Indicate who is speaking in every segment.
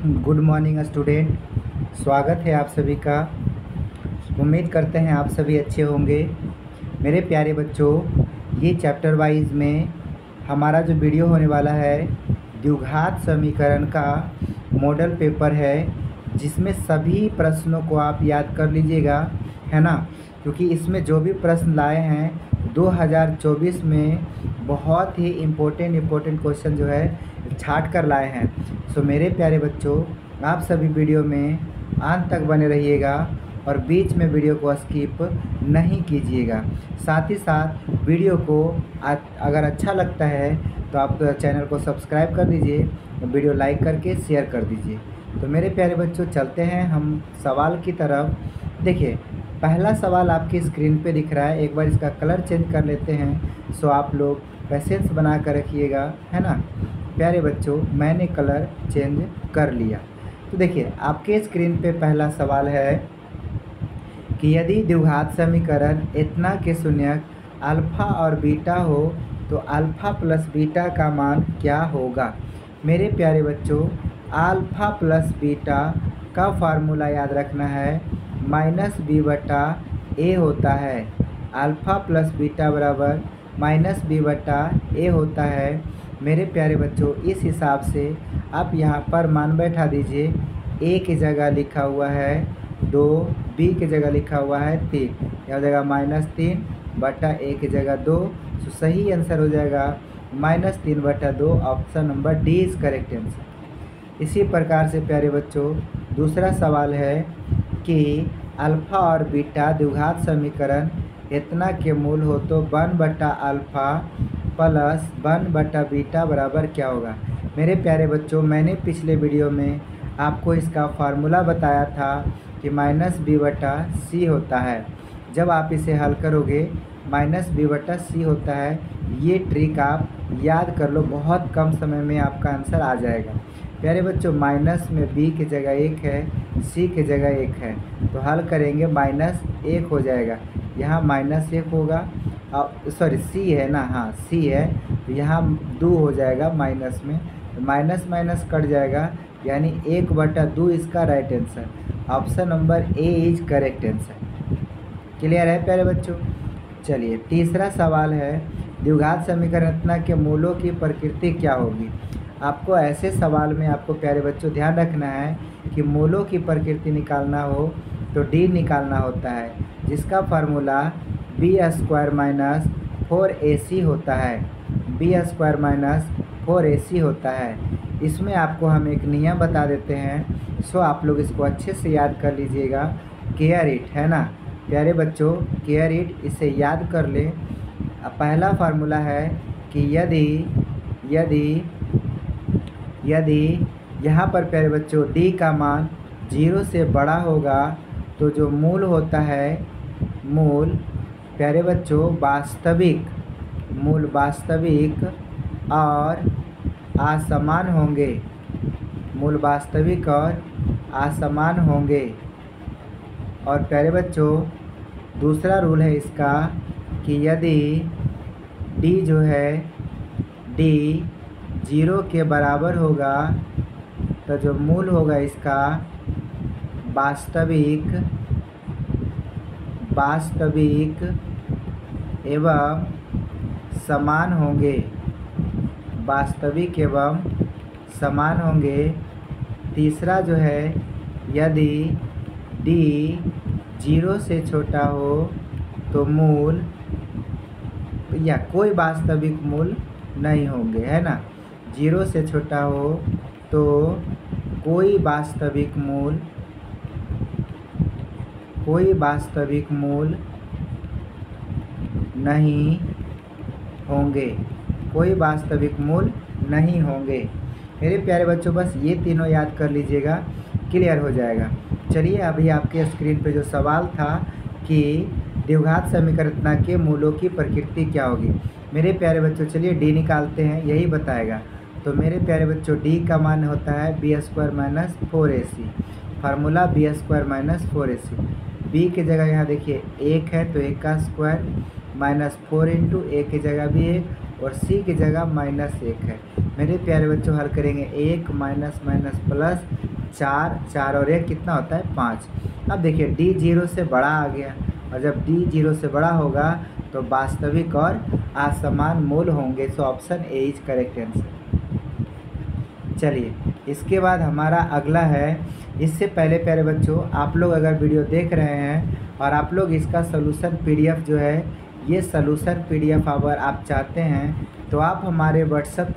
Speaker 1: Good morning student. स्वागत है आप सभी का। उम्मीद करते हैं आप सभी अच्छे होंगे। मेरे प्यारे बच्चों, ये चैप्टर वाइज में हमारा जो वीडियो होने वाला है द्विघात समीकरण का मॉडल पेपर है, जिसमें सभी प्रश्नों को आप याद कर लीजिएगा, है ना। क्योंकि इसमें जो भी प्रश्न लाए हैं 2024 में बहुत ही इम्पोर्टेंट क्वेश्चन जो है छाट कर लाए हैं। सो मेरे प्यारे बच्चों, आप सभी वीडियो में अंत तक बने रहिएगा और बीच में वीडियो को स्किप नहीं कीजिएगा। साथ ही साथ वीडियो को अगर अच्छा लगता है तो आप चैनल को सब्सक्राइब कर दीजिए, वीडियो लाइक करके शेयर कर दीजिए। तो मेरे प्यारे बच्चों, चलते हैं हम सवाल की तरफ। देखिए, पहला सवाल आपकी स्क्रीन पे दिख रहा है। एक बार इसका कलर चेंज कर लेते हैं। सो आप लोग पेशेंस बना कर रखिएगा, है ना। प्यारे बच्चों, मैंने कलर चेंज कर लिया। तो देखिए, आपके स्क्रीन पे पहला सवाल है कि यदि द्विघात समीकरण इतना के शून्यक अल्फ़ा और बीटा हो तो अल्फ़ा प्लस बीटा का मान क्या होगा। मेरे प्यारे बच्चों, अल्फ़ा प्लस बीटा का फार्मूला याद रखना है, माइनस बी बटा ए होता है। अल्फ़ा प्लस बीटा बराबर माइनस बी बटा ए होता है। मेरे प्यारे बच्चों, इस हिसाब से आप यहाँ पर मान बैठा दीजिए। ए की जगह लिखा हुआ है 2, बी की जगह लिखा हुआ है 3, यह हो जाएगा -3 बटा ए की जगह 2। तो सही आंसर हो जाएगा -3 बटा 2। Option number D is correct answer. इसी प्रकार से प्यारे बच्चों, दूसरा सवाल है कि अल्फ़ा और बीटा द्विघात समीकरण इतना के मूल हो तो 1 बटा अल्फ़ा प्लस 1 बटा बीटा बराबर क्या होगा। मेरे प्यारे बच्चों, मैंने पिछले वीडियो में आपको इसका फार्मूला बताया था कि माइनस बी बटा सी होता है। जब आप इसे हल करोगे माइनस बी बटा सी होता है। ये ट्रिक आप याद कर लो, बहुत कम समय में आपका आंसर आ जाएगा। प्यारे बच्चों, माइनस में बी की जगह 1 है, सी की जगह 1 है, तो हल करेंगे -1 हो जाएगा। यहाँ -1 होगा, सॉरी सी है ना, हाँ सी है, तो यहाँ 2 हो जाएगा माइनस में, तो माइनस माइनस कट जाएगा, यानी 1 बटा 2 इसका right answer. Option number A is correct answer. Clear है प्यारे बच्चों। चलिए, तीसरा सवाल है द्विघात समीकरण इतना के मूलों की प्रकृति क्या होगी। आपको ऐसे सवाल में आपको प्यारे बच्चों ध्यान रखना है कि मूलों की प्रकृति निकालना हो तो डी निकालना होता है, जिसका फार्मूला b² माइनस 4ac होता है। b² माइनस 4ac होता है। इसमें आपको हम एक नियम बता देते हैं, सो आप लोग इसको अच्छे से याद कर लीजिएगा। केयर इट, है ना प्यारे बच्चों, केयर इट, इसे याद कर ले। पहला फार्मूला है कि यदि यहाँ पर प्यारे बच्चों डी का मान 0 से बड़ा होगा तो जो मूल होता है, मूल प्यारे बच्चों मूल वास्तविक और असमान होंगे। मूल वास्तविक और असमान होंगे। और प्यारे बच्चों, दूसरा रूल है इसका कि यदि डी जो है डी 0 के बराबर होगा तो जो मूल होगा इसका वास्तविक एवं समान होंगे। वास्तविक एवं समान होंगे। तीसरा जो है, यदि डी 0 से छोटा हो तो मूल या कोई वास्तविक मूल नहीं होंगे, है ना। 0 से छोटा हो तो कोई वास्तविक मूल नहीं होंगे। कोई वास्तविक मूल नहीं होंगे। मेरे प्यारे बच्चों, बस ये तीनों याद कर लीजिएगा, क्लियर हो जाएगा। चलिए, अभी आपके स्क्रीन पे जो सवाल था कि द्विघात समीकरण के मूलों की प्रकृति क्या होगी। मेरे प्यारे बच्चों, चलिए डी निकालते हैं, यही बताएगा। तो मेरे प्यारे बच्चों, डी का मान होता है b² minus 4ac। Formula b² minus 4ac। B की जगह यहाँ देखिए 1 है तो 1 का स्क्वायर माइनस 4 इंटू ए की जगह भी 1 और सी की जगह -1 है। मेरे प्यारे बच्चों, हल करेंगे 1 माइनस माइनस प्लस 4, 4 और 1 कितना होता है 5। अब देखिए डी 0 से बड़ा आ गया, और जब डी 0 से बड़ा होगा तो वास्तविक और असमान मूल होंगे। So option A is correct answer. चलिए इसके बाद हमारा अगला है। इससे पहले प्यारे बच्चों, आप लोग अगर वीडियो देख रहे हैं और आप लोग इसका सॉल्यूशन पीडीएफ जो है, ये सॉल्यूशन पीडीएफ अगर आप चाहते हैं तो आप हमारे व्हाट्सएप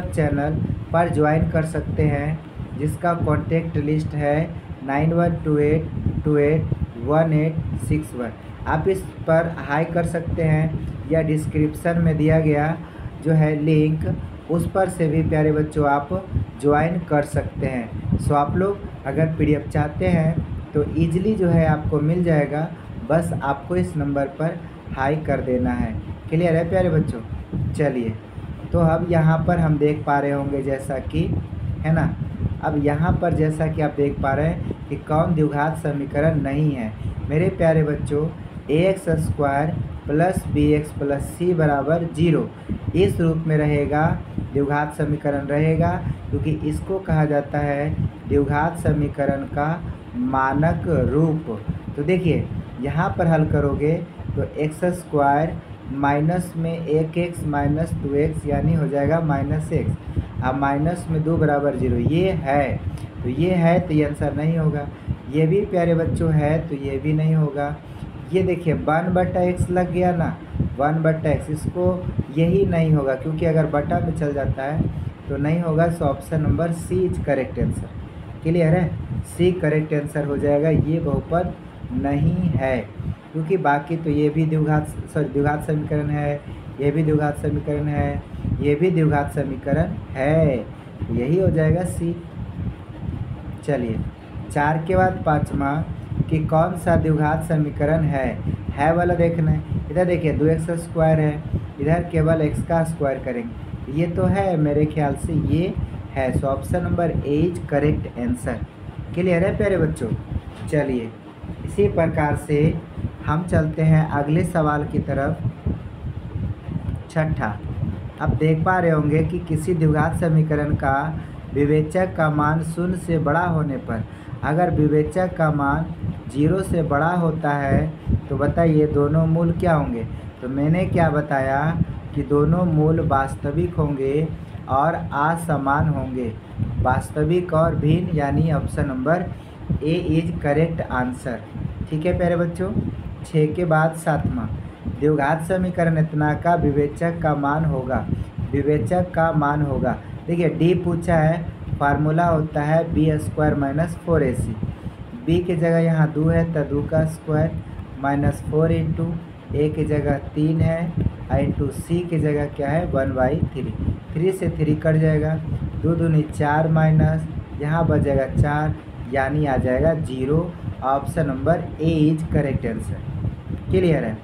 Speaker 1: चैनल पर ज्वाइन कर सकते हैं, जिसका कॉन्टेक्ट लिस्ट है 9128281861। आप इस पर हाई कर सकते हैं, या डिस्क्रिप्शन में दिया गया जो है लिंक, उस पर से भी प्यारे बच्चों आप ज्वाइन कर सकते हैं। सो आप लोग अगर पीडीएफ चाहते हैं तो ईजिली जो है आपको मिल जाएगा, बस आपको इस नंबर पर हाई कर देना है। क्लियर है प्यारे बच्चों? चलिए तो अब यहाँ पर हम देख पा रहे होंगे जैसा कि है ना, अब यहाँ पर जैसा कि आप देख पा रहे हैं कि कौन द्विघात समीकरण नहीं है। मेरे प्यारे बच्चों, ax square plus bx plus c बराबर 0 इस रूप में रहेगा, द्विघात समीकरण रहेगा, क्योंकि इसको कहा जाता है द्विघात समीकरण का मानक रूप। तो देखिए यहाँ पर हल करोगे तो एक्स स्क्वायर माइनस में 1x माइनस 2x यानी हो जाएगा -x। अब माइनस में 2 बराबर 0 ये है, तो ये है तो ये आंसर नहीं होगा। ये भी प्यारे बच्चों है तो ये भी नहीं होगा। ये देखिए 1/x लग गया ना, 1/x, इसको यही नहीं होगा, क्योंकि अगर बटा में चल जाता है तो नहीं होगा। So option number C is correct answer. Clear है? सी करेक्ट आंसर हो जाएगा। ये बहुपद नहीं है, क्योंकि बाकी तो ये भी द्विघात समीकरण है, ये भी द्विघात समीकरण है, ये भी द्विघात समीकरण है, तो यही हो जाएगा सी। चलिए 4 के बाद 5वां कि कौन सा द्विघात समीकरण है वाला देखना है। इधर देखिए 2x स्क्वायर है, इधर केवल x का स्क्वायर करेंगे, ये तो है मेरे ख्याल से ये है। So option number A is correct answer. Clear है प्यारे बच्चों? चलिए इसी प्रकार से हम चलते हैं अगले सवाल की तरफ। छठा, अब देख पा रहे होंगे कि किसी द्विघात समीकरण का विवेचक का मान 0 से बड़ा होने पर, अगर विवेचक का मान 0 से बड़ा होता है तो बताइए दोनों मूल क्या होंगे। तो मैंने क्या बताया कि दोनों मूल वास्तविक होंगे और असमान होंगे, वास्तविक और भिन्न, यानी option number A is correct answer. ठीक है प्यारे बच्चों? 6 के बाद 7वां, द्विघात समीकरण इतना का विवेचक का मान होगा, विवेचक का मान होगा। देखिए डी पूछा है, फार्मूला होता है B square minus 4ac। B की जगह यहाँ 2 है तो 2 का स्क्वायर माइनस 4 इंटू ए की जगह 3 है, इंटू सी की जगह क्या है 1/3। 3 से 3 कट जाएगा, 2 दूनी 4 माइनस यहाँ बचेगा 4, यानी आ जाएगा 0। Option number A is correct answer. Clear है?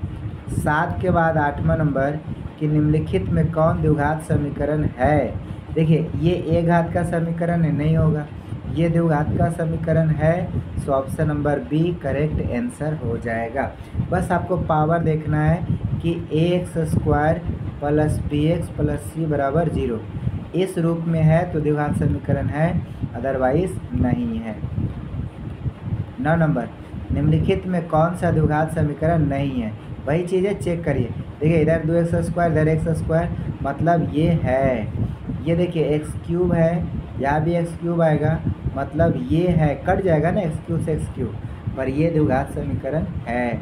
Speaker 1: 7 के बाद 8वां नंबर कि निम्नलिखित में कौन द्विघात समीकरण है। देखिए ये ए घात का समीकरण है, नहीं होगा, ये द्विघात का समीकरण है। So option number B correct answer हो जाएगा। बस आपको पावर देखना है कि ax square plus bx plus c बराबर 0 इस रूप में है तो द्विघात समीकरण है, अदरवाइज नहीं है। 9 नंबर, निम्नलिखित में कौन सा द्विघात समीकरण नहीं है। वही चीज़ें चेक करिए। देखिए इधर 2x स्क्वायर, इधर x स्क्वायर, मतलब ये है। ये देखिए x³ है, यहाँ भी x³ आएगा, मतलब ये है, कट जाएगा ना x³ से x³, पर ये द्विघात समीकरण है।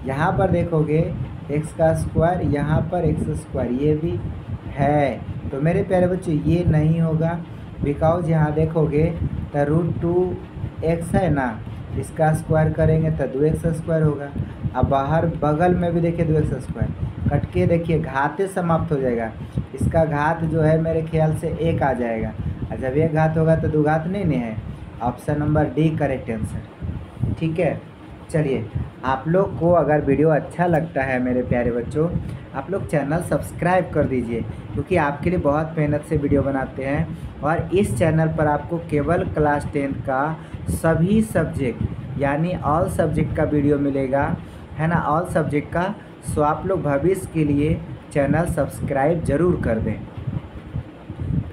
Speaker 1: यहाँ पर देखोगे x का स्क्वायर, यहाँ पर x स्क्वायर, ये भी है। तो मेरे प्यारे बच्चों ये नहीं होगा, बिकॉज यहाँ देखोगे तो √2x है ना, इसका स्क्वायर करेंगे तो 2x स्क्वायर होगा। अब बाहर बगल में भी देखिए 2x स्क्वायर, कट के देखिए घाते समाप्त हो जाएगा, इसका घात जो है मेरे ख्याल से 1 आ जाएगा, और जब 1 घात होगा तो 2 घात नहीं है। Option number D correct answer. ठीक है? चलिए आप लोग को अगर वीडियो अच्छा लगता है मेरे प्यारे बच्चों, आप लोग चैनल सब्सक्राइब कर दीजिए, क्योंकि आपके लिए बहुत मेहनत से वीडियो बनाते हैं। और इस चैनल पर आपको केवल क्लास 10 का सभी सब्जेक्ट यानी ऑल सब्जेक्ट का वीडियो मिलेगा, है ना, ऑल सब्जेक्ट का। सो आप लोग भविष्य के लिए चैनल सब्सक्राइब ज़रूर कर दें।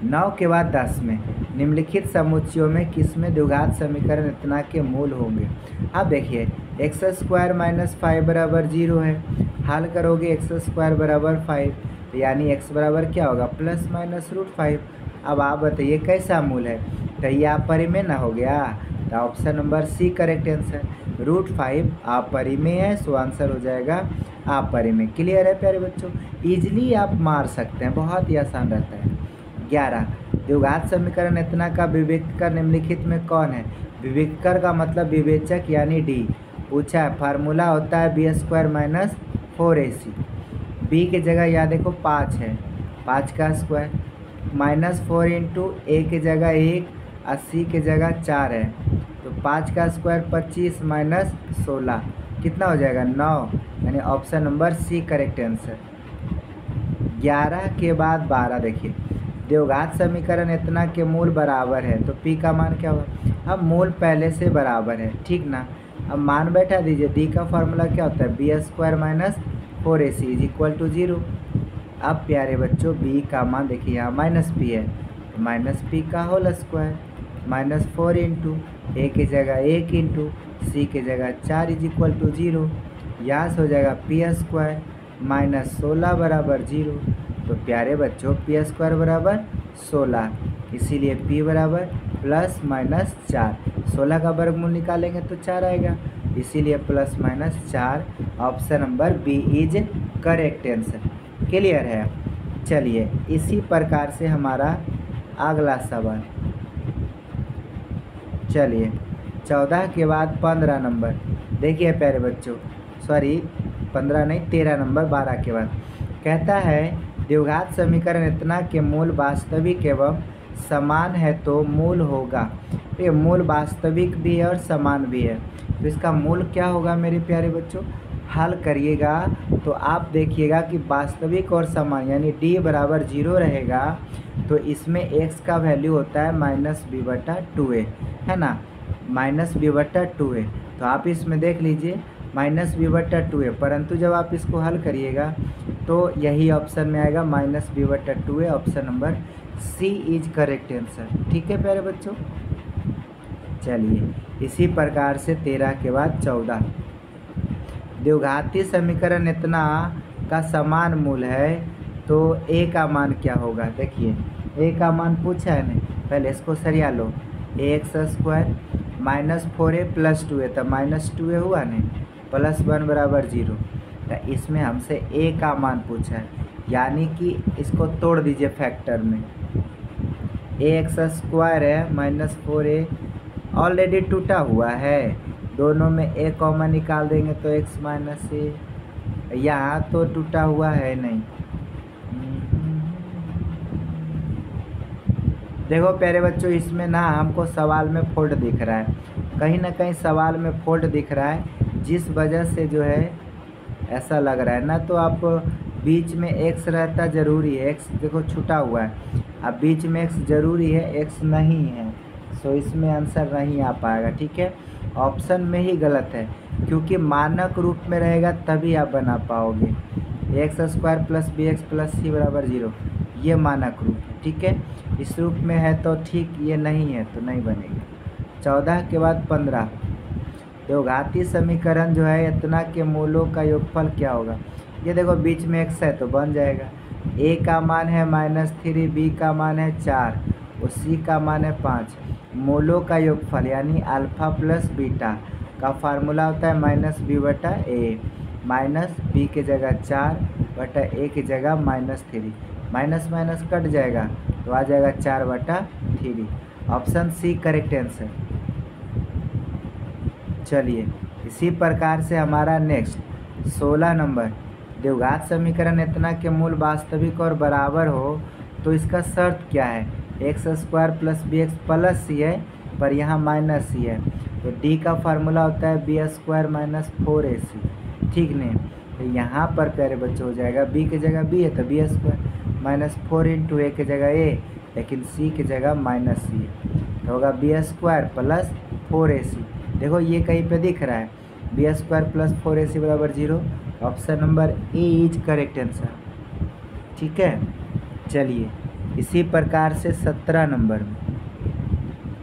Speaker 1: 9 के बाद 10 में निम्नलिखित समुच्चयों में किसमें द्विघात समीकरण इतना के मूल होंगे। अब देखिए एक्स स्क्वायर माइनस 5 बराबर 0 है, हल करोगे एक्स स्क्वायर बराबर 5, तो यानी एक्स बराबर क्या होगा प्लस माइनस रूट 5। अब आप बताइए कैसा मूल है, तो ये आप परिमेय ना हो गया, तो option number C correct answer. Root 5 आप परिमेय है, सो आंसर हो जाएगा आप परिमेय। क्लियर है प्यारे बच्चों, इजली आप मार सकते हैं, बहुत ही आसान रहता है। 11 द्विघात समीकरण इतना का विवेककर निम्नलिखित में कौन है। विवेककर का मतलब विवेचक यानी डी। पूछा है फार्मूला होता है B square minus 4ac। B की जगह यहाँ देखो 5 है, 5 का स्क्वायर माइनस 4 इंटू ए की जगह 1, 80 की जगह 4 है, तो 5 का स्क्वायर 25 माइनस 16 कितना हो जाएगा 9, यानी option number C correct answer. 11 के बाद 12 देखिए द्विघात समीकरण इतना के मूल बराबर है, तो p का मान क्या होगा। अब मूल पहले से बराबर है, ठीक ना। अब मान बैठा दीजिए, d का फॉर्मूला क्या होता है B square minus 4ac is equal to 0। अब प्यारे बच्चों b का मान देखिए यहाँ माइनस p है, तो माइनस p का होल स्क्वायर माइनस 4 इंटू ए की जगह 1 इंटू सी की जगह 4 इज इक्वल टू 0। यहाँ से हो जाएगा पी स्क्वायर माइनस 16 बराबर 0। तो प्यारे बच्चों पी स्क्वायर बराबर 16, इसीलिए p बराबर प्लस माइनस 4। 16 का वर्गमूल निकालेंगे तो 4 आएगा, इसीलिए plus minus 4 option number B is correct answer. Clear है। चलिए इसी प्रकार से हमारा अगला सवाल, चलिए 14 के बाद 15 नंबर देखिए प्यारे बच्चों, सॉरी 15 नहीं 13 नंबर 12 के बाद कहता है द्विघात समीकरण इतना के मूल वास्तविक एवं समान है तो मूल होगा। ये मूल वास्तविक भी है और समान भी है, तो इसका मूल क्या होगा मेरे प्यारे बच्चों। हल करिएगा तो आप देखिएगा कि वास्तविक और समान यानी d बराबर 0 रहेगा, तो इसमें x का वैल्यू होता है माइनस बी बटा 2a, है ना, माइनस बी बटा 2a। तो आप इसमें देख लीजिए माइनस बी बटा 2a, परंतु जब आप इसको हल करिएगा तो यही ऑप्शन में आएगा माइनस बी बटा 2a, option number C is correct answer. ठीक है प्यारे बच्चों। चलिए इसी प्रकार से 13 के बाद 14 द्विघाती समीकरण इतना का समान मूल है, तो a का मान क्या होगा। देखिए a का मान पूछा है नहीं, पहले इसको सरिया लो। X square minus 4a plus 2a, तो माइनस 2a हुआ नहीं, प्लस 1 बराबर 0। तो इसमें हमसे a का मान पूछा है, यानी कि इसको तोड़ दीजिए फैक्टर में। एक्स स्क्वायर है माइनस 4a ऑलरेडी टूटा हुआ है, दोनों में a कॉमन निकाल देंगे तो x माइनस a, यहाँ तो टूटा हुआ है नहीं। देखो प्यारे बच्चों इसमें ना हमको सवाल में फॉल्ट दिख रहा है, कहीं ना कहीं सवाल में फॉल्ट दिख रहा है, जिस वजह से जो है ऐसा लग रहा है ना। तो आप बीच में x रहता ज़रूरी है, x देखो छूटा हुआ है, अब बीच में x ज़रूरी है, x नहीं है, सो इसमें आंसर नहीं आ पाएगा। ठीक है, ऑप्शन में ही गलत है, क्योंकि मानक रूप में रहेगा तभी आप बना पाओगे। X square plus b x plus c बराबर 0, ये मानक रूप है। ठीक है, इस रूप में है तो ठीक, ये नहीं है तो नहीं बनेगा। 14 के बाद 15 द्विघाती समीकरण जो है इतना के मूलों का योगफल क्या होगा। ये देखो बीच में x है तो बन जाएगा, a का मान है -3, b का मान है 4 और c का मान है 5। मूलों का योगफल यानी अल्फ़ा प्लस बीटा का फार्मूला होता है माइनस बी बटा ए, माइनस बी की जगह 4 बटा ए की जगह -3, माइनस माइनस कट जाएगा तो आ जाएगा 4 बटा 3, ऑप्शन सी करेक्ट आंसर। चलिए इसी प्रकार से हमारा नेक्स्ट 16 नंबर द्विघात समीकरण इतना के मूल वास्तविक और बराबर हो तो इसका शर्त क्या है। X square plus b x plus c है, पर यहाँ माइनस सी है, तो डी का फार्मूला होता है बी स्क्वायर माइनस 4ac। ठीक नहीं, तो यहाँ पर प्यारे बच्चे हो जाएगा बी की जगह बी है तो बी स्क्वायर माइनस 4 इंटू ए की जगह ए, लेकिन सी की जगह माइनस सी है, तो होगा बी स्क्वायर प्लस 4ac। देखो ये कहीं पे दिख रहा है बी स्क्वायर प्लस 4ac बराबर 0, option number A is correct answer. ठीक है, चलिए इसी प्रकार से 17 नंबर में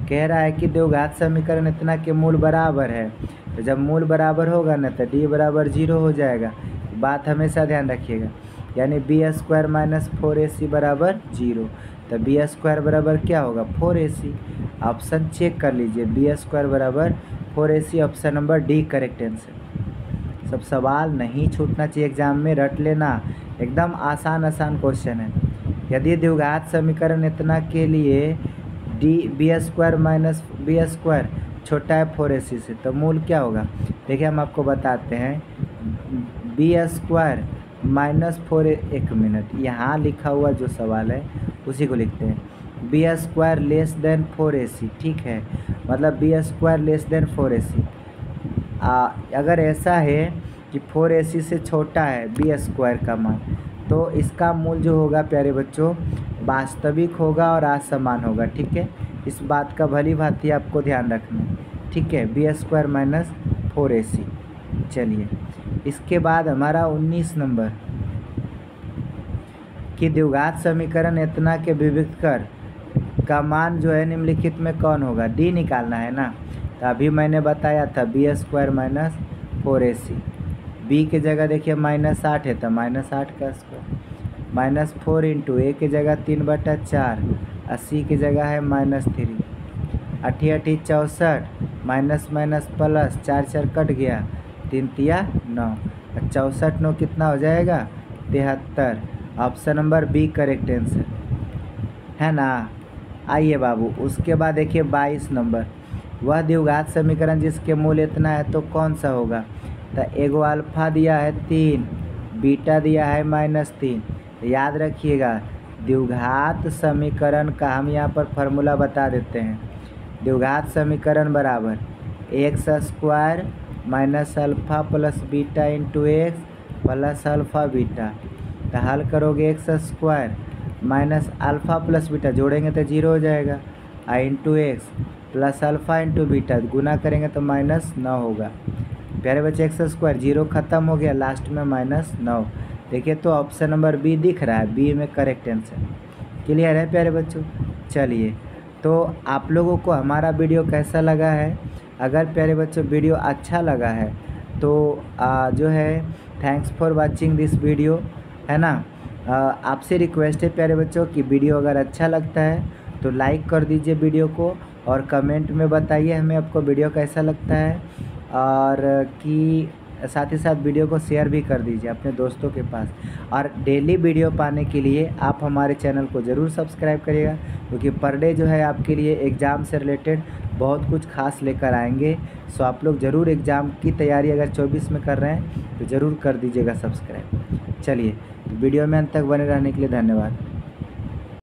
Speaker 1: कह रहा है कि द्विघात समीकरण इतना के मूल बराबर है, तो जब मूल बराबर होगा ना तो डी बराबर 0 हो जाएगा। बात हमेशा ध्यान रखिएगा, यानी बी स्क्वायर माइनस 4ac बराबर 0। तो बी स्क्वायर बराबर क्या होगा 4ac। ऑप्शन चेक कर लीजिए, बी स्क्वायर बराबर 4ac, option number D correct answer. सब सवाल नहीं छूटना चाहिए एग्जाम में, रट लेना, एकदम आसान क्वेश्चन है। यदि द्विघात समीकरण इतना के लिए D B square minus B square छोटा है 4ac से, तो मूल क्या होगा। देखिए हम आपको बताते हैं, बी स्क्वायर माइनस 4, एक मिनट, यहाँ लिखा हुआ जो सवाल है उसी को लिखते हैं। B square less than 4ac, ठीक है, मतलब B square less than 4ac। अगर ऐसा है कि 4ac से छोटा है बी स्क्वायर का मान, तो इसका मूल जो होगा प्यारे बच्चों वास्तविक होगा और असमान होगा, ठीक है। इस बात का भली भांति आपको ध्यान रखना है, ठीक है, बी स्क्वायर माइनस 4ac। चलिए इसके बाद हमारा 19 नंबर कि द्विघात समीकरण इतना के विविक्त कर का मान जो है निम्नलिखित में कौन होगा, डी निकालना है ना। तो अभी मैंने बताया था B square minus 4ac, B की जगह देखिए -8 है तो -8 का स्क्वायर, -4 इंटू ए की जगह 3/4, 80 की जगह है -3, 8 8 64, माइनस माइनस प्लस, 4 4 कट गया, 3 तिया 9, 64 9 कितना हो जाएगा 73। Option number B correct answer है ना। आइए बाबू, उसके बाद देखिए 22 नंबर, वह द्विघात समीकरण जिसके मूल इतना है तो कौन सा होगा। तो एगो अल्फा दिया है 3, बीटा दिया है -3। याद रखिएगा द्विघात समीकरण का हम यहाँ पर फार्मूला बता देते हैं। द्विघात समीकरण बराबर x square minus alpha plus beta into x plus alpha beta. तो हल करोगे x square minus alpha plus beta जोड़ेंगे तो 0 हो जाएगा, into x plus alpha into beta गुना करेंगे तो -9 होगा। प्यारे बच्चे एक्स स्क्वायर 0 ख़त्म हो गया, लास्ट में -9। देखिए तो ऑप्शन नंबर बी दिख रहा है, बी में करेक्ट आंसर। क्लियर है प्यारे बच्चों। चलिए तो आप लोगों को हमारा वीडियो कैसा लगा है। अगर प्यारे बच्चों वीडियो अच्छा लगा है तो जो है thanks for watching this video, है ना। आपसे रिक्वेस्ट है प्यारे बच्चों कि वीडियो अगर अच्छा लगता है तो लाइक कर दीजिए वीडियो को, और कमेंट में बताइए हमें आपको वीडियो कैसा लगता है, और कि साथ ही साथ वीडियो को शेयर भी कर दीजिए अपने दोस्तों के पास। और डेली वीडियो पाने के लिए आप हमारे चैनल को ज़रूर सब्सक्राइब करिएगा, क्योंकि पर डे जो है आपके लिए एग्ज़ाम से रिलेटेड बहुत कुछ खास लेकर आएंगे। सो आप लोग ज़रूर एग्ज़ाम की तैयारी अगर 24 में कर रहे हैं तो ज़रूर कर दीजिएगा सब्सक्राइब। चलिए वीडियो में अंत तक बने रहने के लिए धन्यवाद।